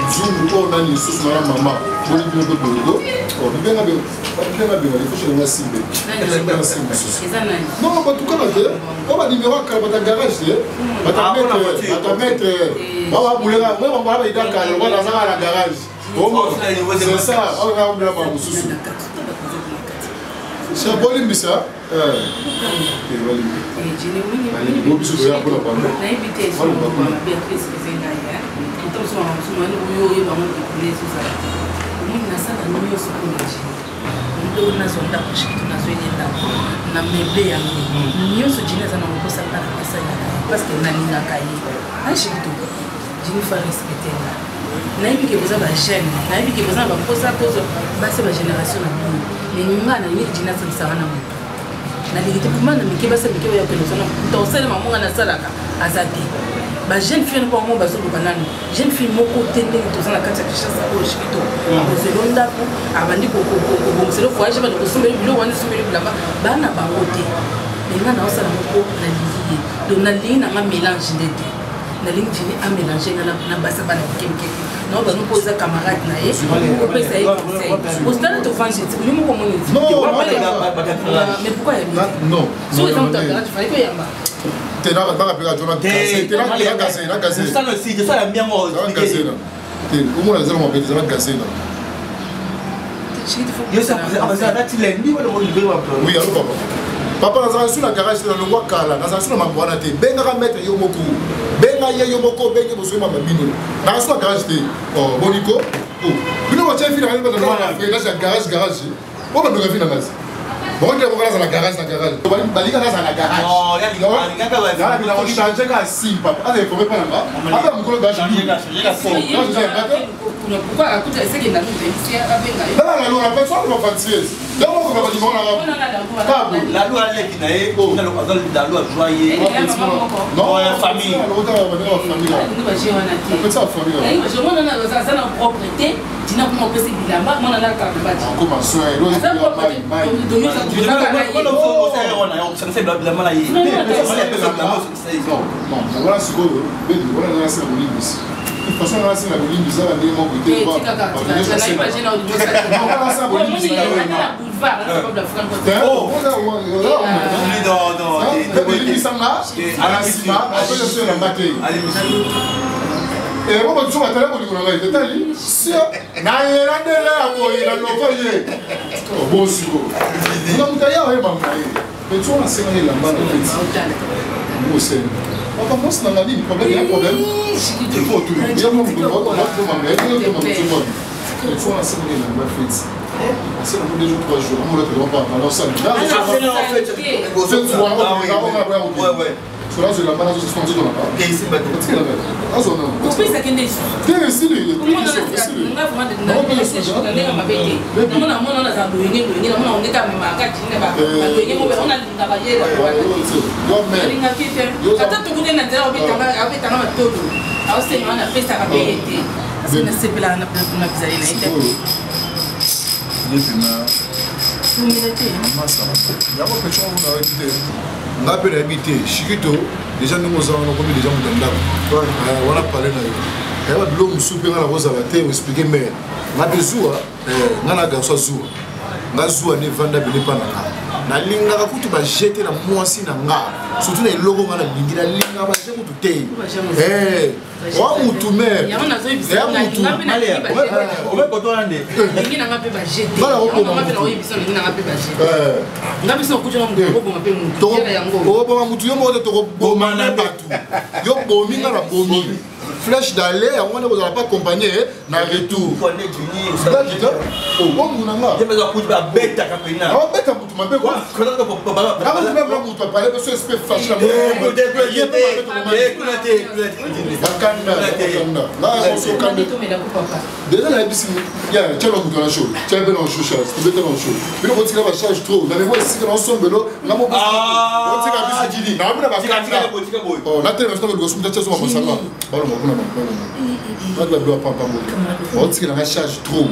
nzungu oyo nani lisusu na mama boli bino mpe bolingo bibenga benga lifoshe na simbe na simbe lisusu non batukana te o banimero akala bata garage te bata maître bababulenga mwe bango aba idakala ngo nazanga na garage c'est ça oyo naomela ba mosusu c'est bolimbisa nayebi ke boza bajeune nayebi ke boza baposa poso base bagénération na bino mais nga na yini jina salisaka na moto nalingi te kuma na mike basa mike oya kolosana tosalema monga nasalaka aza te bajeune fille mpo yango bazoluka nani jeune fille moko te ndenge toza na kati ya kishasa oyo shikito akozela ndako abandi kobongisela voyage bandi kosombela biloko wana esombeli bilamba bana bango te mais nga naosala moko nalingi ye donc nalingi nanga mélange nde te nalingi jini amélange nga na basa bana kemikeke non bah nous poser camarade na ye on peut essayer conseil au stade de France c'est lui moko moni mais pourquoi non sur les gens tu fallait que yamba t'es là pas rappeler Jonathan t'es là gazé ça le site ça la bien moi gazé là t'es au moins les hommes ont gazé là yo ça ça date lundi wala mo libérer un oui allô papa nazala sur la garage na longwa kala nazala sur mambo wana te benga ka mettre yo moko benga ye yo moko benga bozo mama bino na sur la garage te oh boniko oh bino wa chef na ba na garage o ba ndoka fina ngazi bon de boka na garage balika na garage oh ya linga on changer ka si papa ale faut pas là aba mukolo ga changer ka fond pourquoi akuta eseke na nous ici abenga la loi la personne va fantier donc on va dire la loi elle qui nae on a la loi joyeux non la famille on peut ça famille je vois ça na propriété dina kuma pesi bilamba mona na ka bati comment ça voilà ce que voilà c'est de toute façon, on a la boulime bizarre, on a des mots qui étaient pas. On a imaginer au niveau de ça. On a boulime bizarre. Oh, on a boulime bizarre là, à la cima, après le seul en bataille. Et on va toujours attendre pour nous regarder. Détail, si na yelande là pour il a l'envoyé. Oh bon suko. On a mutaya ouais mamai. Mais tu vois c'est là là-bas là. Moi c'est on commence dans la vie, problème, il y a un problème. Il faut tout. Il y a mon boulot, il y a mon boulot, il y a mon boulot. Il faut un séminaire dans ma fête. C'est un peu 2 jours, 3 jours. On ne le pas. Alors ça, là, là, je la balance sur son dans la part. Et ici, bah, tu la belle. Ah, ça, non. Pourquoi ça qu'est-ce que c'est? C'est stylé. Comment on a vraiment de je connais ma bébé. On a ça doing on est à ma carte, on a travaillé là. Attends, tu connais la terre avec ta maman todo. Alors c'est on a fait ça avec été. C'est une simple là on a besoin de nga pe na habité shikito déjà nous nous avons comme déjà mutandako wana parler na yo ya bilo musupe nga na koza ba te expliquer mais nga bezua nga na garçon zua nga zua ne vanda bele pa na linga ka kutu ba jeter na mwasi na nga surtout na logo nga na lingi na linga ba jeter kutu te wa mutu mer ya ona zo ibisa na linga pe na on va pas tourner lingi na nga pe ba jeter on va pe na ibisa lingi na nga pe ba jeter nga biso kutu na ngo bo mape mutu ya yango o bo mutu yo mo to bo mana batu yo bomi nga na bomi flèche d'aller on ne vous a pas accompagné na retour on est duni oh bon munanga je me dois couper ba beta kapina ah beta mutu mabe quoi ah on même mutu parler parce que c'est fâché déjà la bisi ya tchelo mutu na show tchelo na show charge tu beta na show mais on tire la charge trop na mais si on ensemble là na mo on tire bisi dili na mona ba oh na tele parce que le gosse mutu tchelo ma sanga on tire la charge trop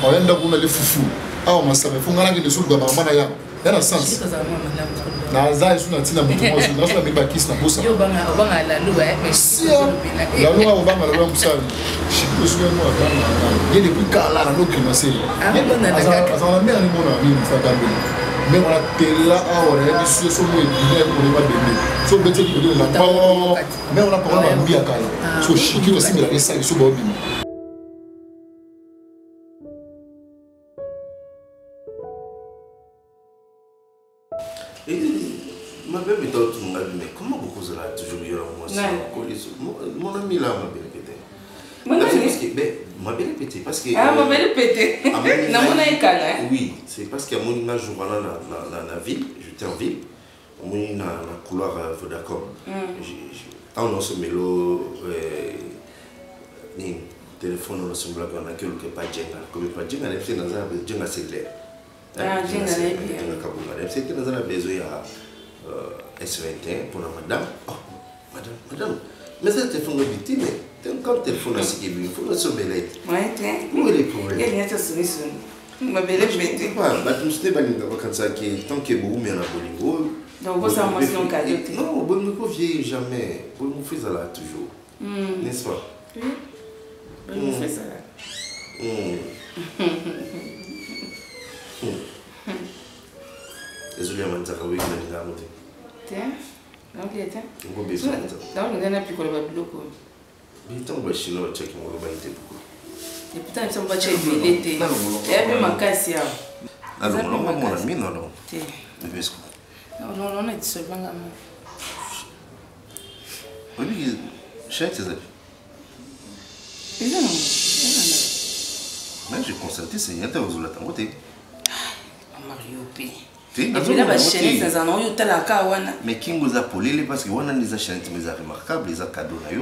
on enda kuna le fufu ah on m'a ça mais faut ngala ngi le sul ba mama na ya Il y a un sens. Naza est sur la tina mutumo, na sur la biba kiss na bossa. Yo banga la loi si la loi au banga la loi musali. Je suis moi banga. Il est depuis quand là no climacer. Azana mère ni mona ni mfadambe. Mais on a tela ahora ya bisu so mo ebile ko le ba bebe. So bete ki do na pa. Mais on a pas ba mbia kala. So shiki to simila esa so ba obima. Ma belle méthode, mais comment vous causez là toujours il y aura mon ami là m'a bien répété. M'a bien répété parce que. Ah, m'a bien répété. Non, mon ami calme. Oui, c'est parce qu'il y a mon jour dans la ville, j'étais en ville, on est dans la couloir Vodacom. On a ce mélo, téléphone, on a ce blague, on a quelque pas Djenga. Comme pas Djenga, on a fait dans un Djenga c'est clair. Ah, Djenga c'est clair. C'est que nous avons besoin à S21 pour la madame. Oh, madame, mais c'est téléphone victime. Quand téléphone a signé, il faut le sommeiller. Oui, où est le problème? Il y a une solution. Ma belle répété. Je ne sais pas si tant que vous m'avez bolingo. Donc, vous avez un cadeau. Non, vous ne confiez jamais. Vous me faites ça là toujours. N'est-ce pas? Oui. Vous me faites ça là. Désolé, je vais vous dire que tiens, donc il était. Donc on a plus quoi le bloc. Mais tant que je suis là, je check mon robot beaucoup. Et putain, ça va checker l'été. Et puis ma casse là. Alors mon ami non. Tiens. Non, on est seulement là. Oui, cher tes amis. Mais j'ai constaté c'est y a aux la tangoté. Mario P. Mais qui vous a polé parce que on a des chaînes mais remarquables, les cadeaux là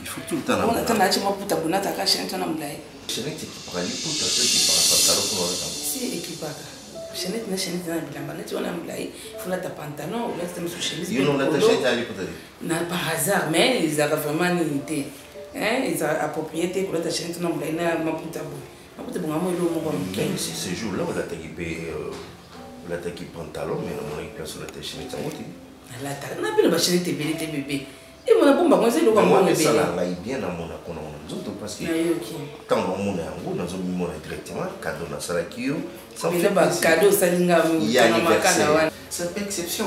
il faut tout le temps. On attend là tu m'as puta bonata ka chaîne ton amlai. Chaîne qui pour aller pour ta qui par pantalon pour le temps. Si équipaka. Chaîne na chaîne na bilamba na tu on amlai, faut la ta pantalon ou là tu me sous chemise. Ils ont la ta chaîne aller pour aller. Na par hasard mais ils avaient vraiment une unité. Hein, ils ont approprié pour ta chaîne ton amlai na ma puta bon. Ma puta bon moi lo mo ce jour là on a équipé la taille pantalon mais on a équipé sur la taille chemise à moitié. La taille n'a pas la chaîne bébé. Et mon bomba moi c'est le moi ça là bien dans mon akona on parce que tant on a un goût dans un moment directement cadeau dans ça qui yo ça fait pas cadeau ça linga c'est pas exception.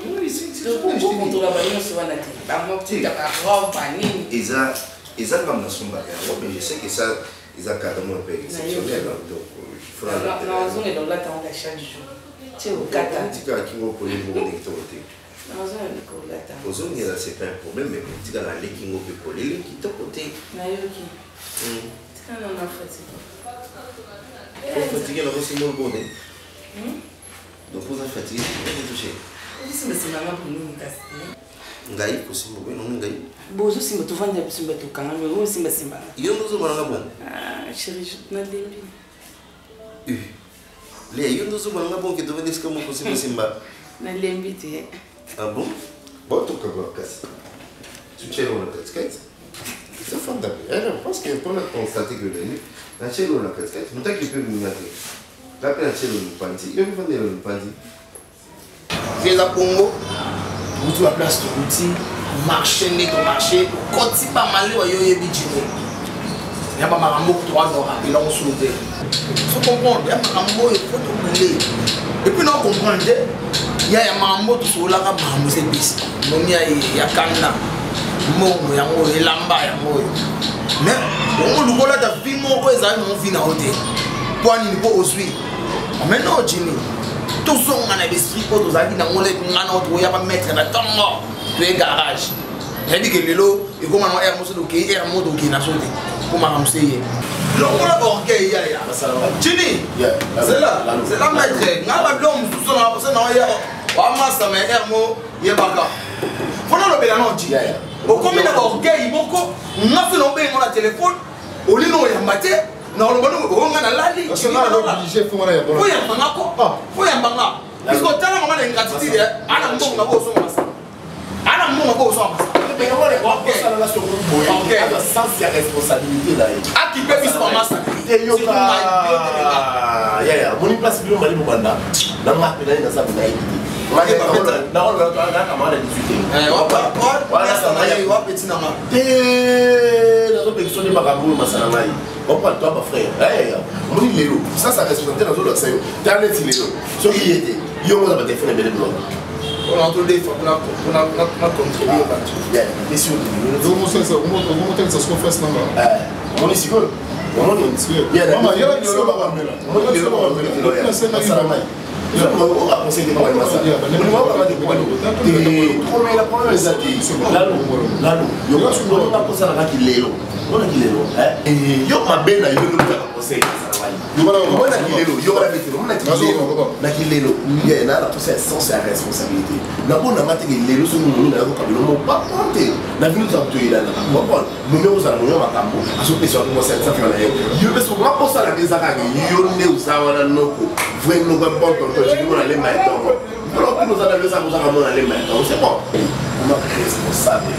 Oui c'est pour contrôler la balance sur la tête ba moi petit ta robe panine ils comme dans son bagage mais je sais que ça ils a carrément un peu exceptionnel donc il faudra non on est dans la temps de chaque jour tu au kata tu as qui vont pour les mots d'électricité. Aujourd'hui, c'est pas un problème, mais tu as la qui peut coller, qui te côté. On a fatigué. Fatigué, on a aussi mon bon. Donc, vous êtes fatigué, vous êtes touché. C'est maman pour nous, Ngai, aussi, non, Ngai. Bonjour, si tu vas me faire un peu quand même, si tu vas me faire ah, chérie, je te dis. Les gens nous ont bon que tu venais comme possible, Simba. Ah bon? Bon, tu peux voir casse. Tu tiens la casquette. C'est fondamental. Je pense que pour constater que la tiens la casquette, nous t'as qui peut nous mettre. La peine tiens le panty. Il faut faire le panty. J'ai la Congo. Vous trouvez la place de l'outil. Marcher, n'est pas marcher. Quand tu pas mal, il y a des bidjouets. Il y a pas mal de droits d'or. Il a un soulevé. Il faut comprendre. Il y a pas mal de faut te brûler. Et puis, nous comprenons. Il y a un mambo tout sur la gamme, c'est bis. Il y a Kanda, Mongo, Yango, et Lamba, Yango. Mais, on nous voit la vie, mon père, mon vie n'a pas été. Point il faut aussi. Mais non, Jimmy. Tout ça, on a des streets, tout ça, on a pas mettre dans le temps, le garage. J'ai dit que le lot, et comment on a un morceau de quai, et un mot de quai n'a sauté. Comment on sait. L'homme a orgueil, Jimmy, c'est là, maître. On a l'homme, tout ça, on a Wamasa mais ermo yebaka. Fona lo bela non di. O komi na orgueil boko, na se no be mo na téléphone, o li no ya mate, na lo bono o nga na lali. Parce que là on est obligé faut na ya bono. Faut ya banga ko. Faut ya banga. Parce que tala mama na ingratitude, ana mbo na bo so masa. Ana mbo na bo so masa. Mais on est pas ça là sur le boy. OK, ça c'est responsabilité là. A qui peut biso masa. te yoka ya moni place bilo mali banda na ngapi na ina sabu na hiki na on na kama na discuter wala sama ya wa petit na ma te na zo personne makambo masana ngai on pas toi ma frère moni lelo ça responsabilité dans zo sayo tanet lelo so qui était yo mo za ba téléphone bele blog on a entendu des fois on a contribué au match bien sûr donc ça ça se confesse non on est sûr on est sûr il y a maman il y a le baba mela on est le baba mela c'est ça ça mai je vais conseiller pas moi ça on va pas de quoi et comment la première ça dit là yo on a posé la qui lelo on a qui lelo et yo ma bena yo le conseil on a qui lelo yo la mettre on a qui lelo na qui lelo il y a là tout ça sans responsabilité na bon na mate qui lelo so nous na ko kabilo mo pas compter na vinu za to ila na mo bon numéro za mo makambo aso pesa ko ça fait la yo be so ma posa la mesa ka yo ne usawa na noko vraiment no bon to je dis on allait mettre alors que nous allons ça nous allons aller mettre c'est bon on est responsable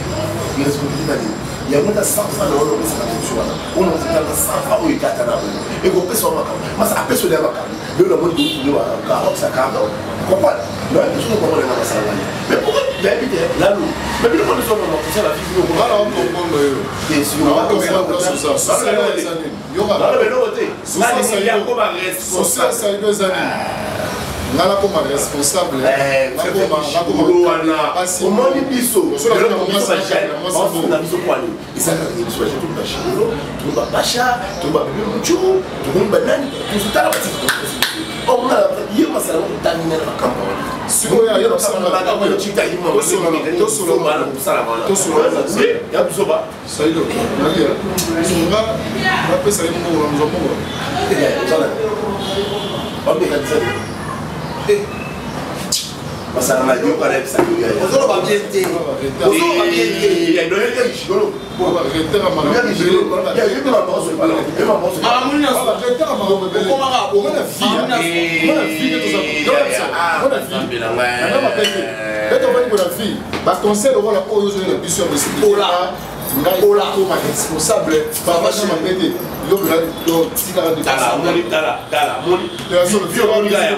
il y a muita sanfa na ono pesa kuchua ono zikana sanfa o ikata na e ko pesa maka mas a pessoa dela maka eu não vou dizer wa ka oxa ka não comprendre não é isso como na sala mais pourquoi deve ter lá no mais não pode só não fazer a vida no lá on comprendre eu que se não vai fazer ça yo va là mais non côté là il y a comme responsable ça 2 années ngala koma responsable au moins biso na biso kwani isaka biso je tout bacha tout ba bacha tout ba bebe mucho tout ba nani tout ça la petite on a hier masala on terminer la campagne siko ya yo masala ba ko chita yimo to solo ba sala ba to solo ya biso ba saido nalia sunga ba pesa yimo ngo ngo ngo sala ba me ka masala na yo para esa yo ya ozolo ba bien te ozolo ba bien te ya no le chigolo ba retera ma ya yo me la pose pas et ma pose ah mon na ba retera ma ko bele ko ma ko na fille to sa ko na fille na ba pete beto ba ko na fille ba conseil o la o yo zo le biso de ola ola ko ma responsable ba ba na pete yo ga do tika de dala moni ya so le vieux on ya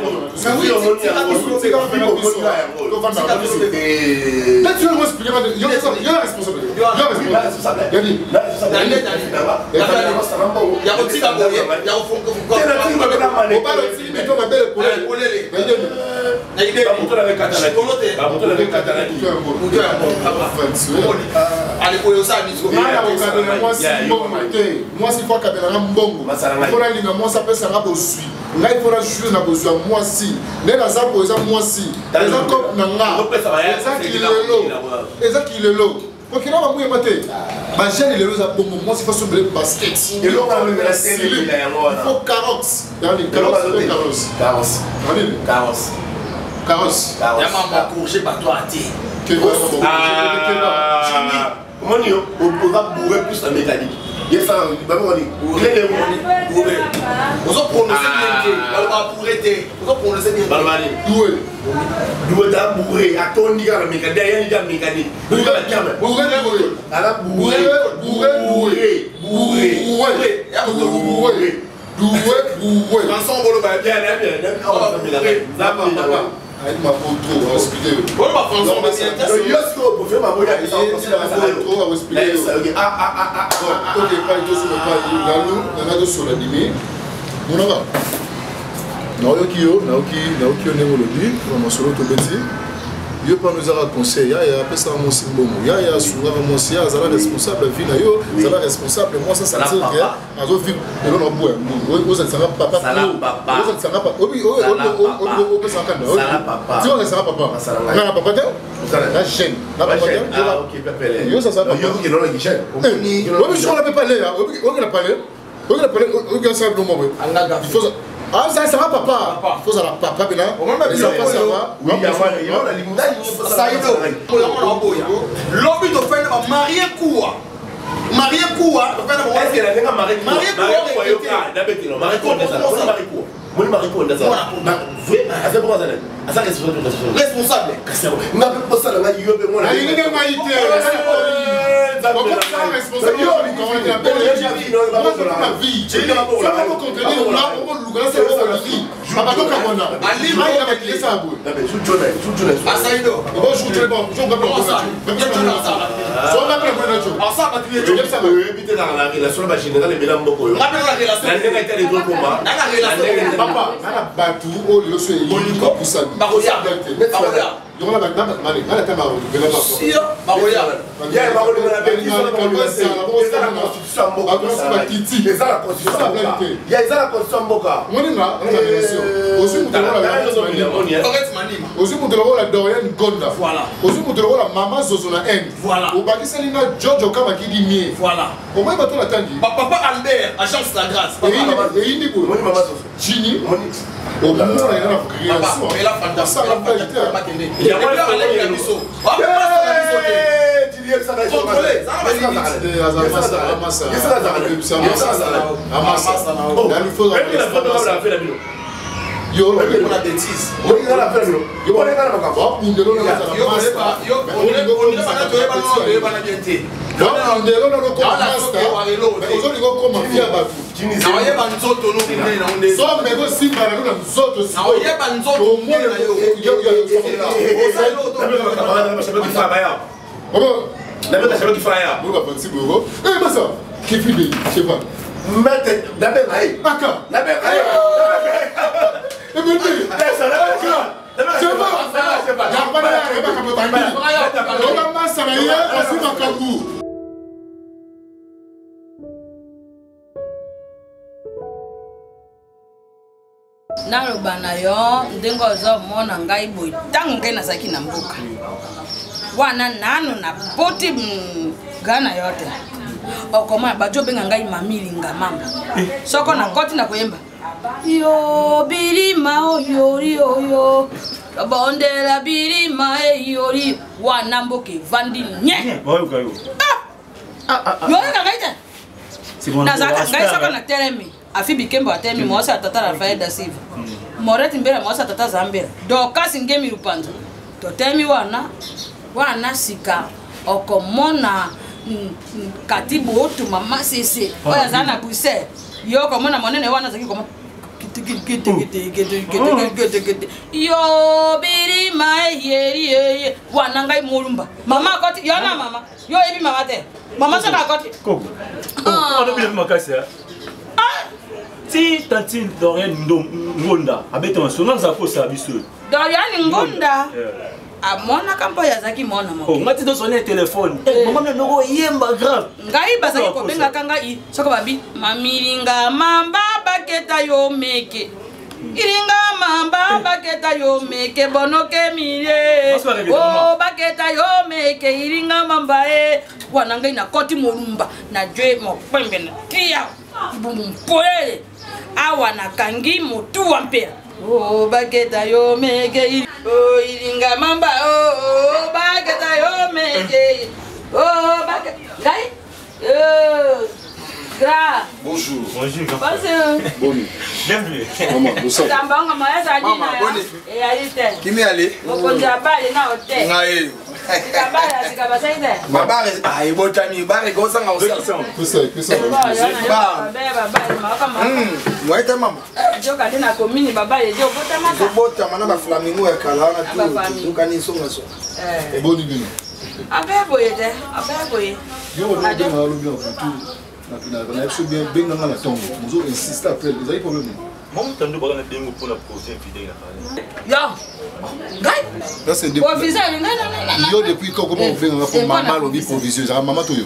ngai fora jouer na besoin moi si ne na za poza moi si eza comme na nga eza kilelo okina ba muye mate ba jeune lelo za bongo moi si façon de basket et l'on va le rester il faut carottes yani carottes ya mama courger par toi à ti comment on va bourrer plus la mécanique. Yes, ça, on va prononcer bien. On va bourrer. On va prononcer bien. Doué da bourré. À ton niveau la mécanique. Derrière la mécanique. Bourré la gamme. Bourré. Alors bourré. Doué. Ensemble on va bien. On va bourrer. Ça va. Aí ma foto, eu expliquei. Bora pra fazer uma apresentação. Eu estou por ver uma mulher que está eu expliquei. Ok, pai, tu sou pai, galo, na do solo anime. Não vai. Não eu que eu nem o lobby, vamos solo to beti. Yo pa nous a conseillé, ya pesa mon simbomo, ya sunga mon sia, zala responsable vina yo, zala responsable moi ça dire que azo vivre de l'on boire. Vous êtes ça papa. Vous êtes ça papa. Obi ça kana. Tu vois ça papa. Na papa te? Na chaîne. Na papa te? OK papa. Yo ça papa. Yo qui non la chaîne. Obi je on peut parler là. Obi on parler. On ça le moment. Il faut ah ça va papa. Il faut ça papa là. Les enfants ça va. Oui, il y a la limudage. Ça y est. L'objet de faire marier quoi? Marier quoi? Est-ce qu'elle a marié quoi? Marié quoi? D'habitude, marié quoi? Moi, je m'arrête pour ça. Vrai, à ça pour ça. À ça responsable. Responsable. On a pas ça là, il y a moi. Il y a une maïté. Papa Albert, agence la grâce. Au moment où il y a la création, il a fantastique. Il y a naloba na yo ndenge ozomona ngai boye ntango ngai nazalaki na mboka wana nano na boti nga na yo te okomona bajo benga ngai mamilinga mama soko na koti na koyemba yo bilima oyori oyo bondela bilima eyori wana mboka evandi nye yoyeka ngai te nazalaka ngai soko na telemi afi bikembo atemi mwasa tata Rafael da Silva Moreti mbele mwasa tata Zambia dokasi ngemi rupanzo totemi wana sika okomona katibu otu mama sese oya zana buse yo komona monene wana zaki koma yo birima yeri wana ngai mulumba mama koti yona mama yo ebi mama te mama saka koti koko ono bile makasi si tantine Dorian Ngonda abete masona za kosa biso Dorian Ngonda amona kampo ya zaki mona mo ngati do sonner téléphone mama na noko yemba grave ngai bazaki ko benga kanga i soko babi mamilinga mamba baketa yo meke iringa mamba baketa yo meke bonoke milie o baketa yo meke iringa mamba wana ngai na koti molumba na jwe mo pembe na tia bumpole awa na kangi mutu wampea oh baketa yo meke oh iringa mamba oh baketa yo meke oh baketa gai gra bonjour bonjour bienvenue maman bonsoir tambanga maesa dina et alite kimi ali okonja bali na hotel ngai kabala sikabasaide babare ay botami bare ko sanga pesa waita mama joka dina komini baba yejo botama bota mana ba flamingo ya kala na tu dukani songa so eboni bino abeboye yo na de ngalo bien tout na so bien benga na tongo muzo insiste après vous avez problème mon tando ba na dengo pour la poser fidèle yo gai ça c'est depuis yo depuis quand comment on fait pour maman lobi provision ça maman to yo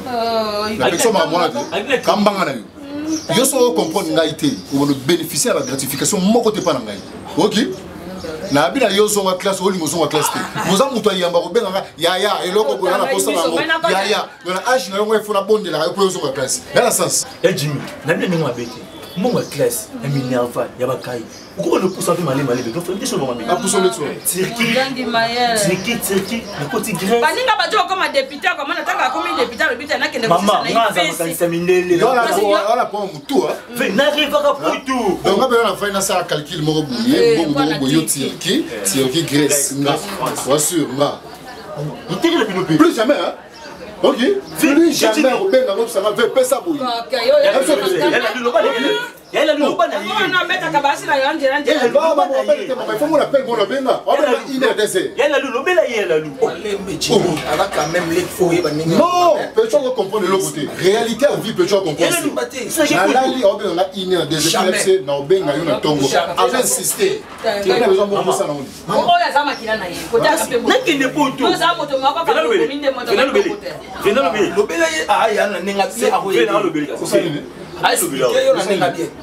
la personne maman na kambanga na yo yo so comprendre ngai te ou bénéficier à la gratification moko te pa na ngai OK na bina yo zo wa classe oli mo zo wa classe te moza muto yamba ko benga ya eloko ko na posa bango ya na age na yo fona bondela ko yo zo wa classe la sens Jimmy na bina ngo abete mon classe un minerva ya bakai uko le pousse un peu malé donc faut dire sur mon ami a pousse le tour circuit na côté grève baninga bajo comme député comme na tanga comme député le but na kende maman na za minele la pour mutu hein n'arrive pas pour tout donc on va faire ça calcul moko boye yo circuit Grèce na bien sûr na plus jamais hein Ok. Lui jamais Robin dans ça va faire ça boui. Elle a le bon on a mettre kabasi la yanje yanje. Elle va on appelle faut on appelle bon la benga. On va il est décès. Elle a le lobela elle a le. Elle quand même les faux et non, peut-tu comprendre de l'autre côté. Réalité en vie peut-tu comprendre. La li on a iné décès c'est na benga yo na tongo. Avait insisté. Tu as besoin de ça non. On ya zama kila na ye. Kota ka pe. Nakende poto. Nous ça moto mako ka ko minde moto. Venez lobela. Lobela ah ya na ninga se a venez lobela. Ah, c'est bien. C'est important.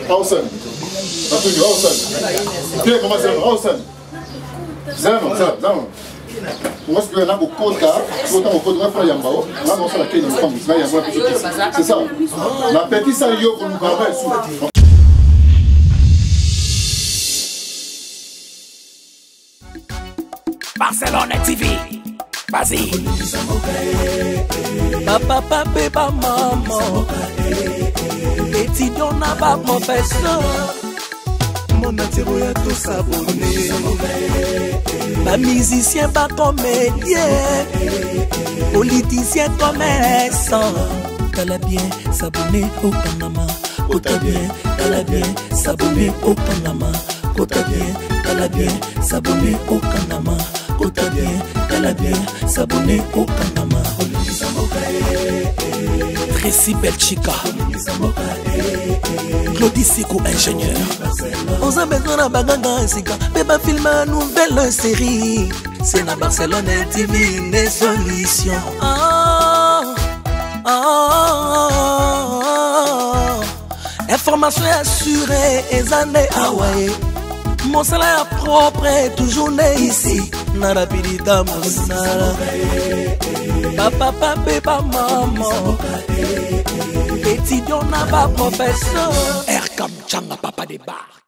Awesome. Pierre, comment ça va? Awesome. Zano. Moi, je vais aller au Kota, au Kota, faire Yambao. Là, on fait la quête de femme. C'est ça. La petite ça, yo, pour nous parler sous. Barcelone TV. Vas-y. Papa, papa, maman. Étudiant n'a pas professeur. Mon atiro ya tous abonnés. Pas musicien, pas comédien. Politicien, commerçant. T'as bien s'abonner au Panama. T'as bien, t'as bien s'abonner au Panama. T'as bien s'abonner au Panama. T'as bien s'abonner au Panama. Tracy Belchica, Claudie Sikou ingénieur. On a besoin d'un baganga ainsi mais pas filmer une nouvelle série. C'est dans Barcelone TV les solutions. Information assurée et années Hawaii. Mon salaire propre est toujours né ici. Narapidita Moussala. Papa, papa, maman. Étudiant n'a pas professeur. Erkam Changa, papa des bars.